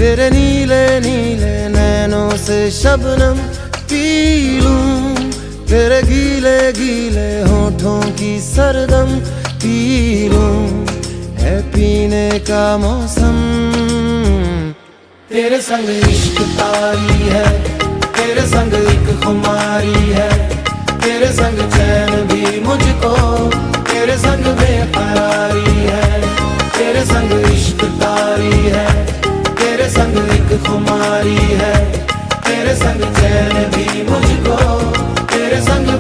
तेरे नीले नीले नैनों से शबनम पी लूं, तेरे गीले गीले होठों की सरगम पी लूं, है पीने का मौसम। तेरे संग इश्क तारी है, तेरे संग एक खुमारी है, तेरे संग चैन भी मुझको, तेरे संग बेकरारी है। तेरे संग इश्क तारी है, तेरे संग एक खुमारी है, तेरे संग चैन भी मुझको, तेरे संग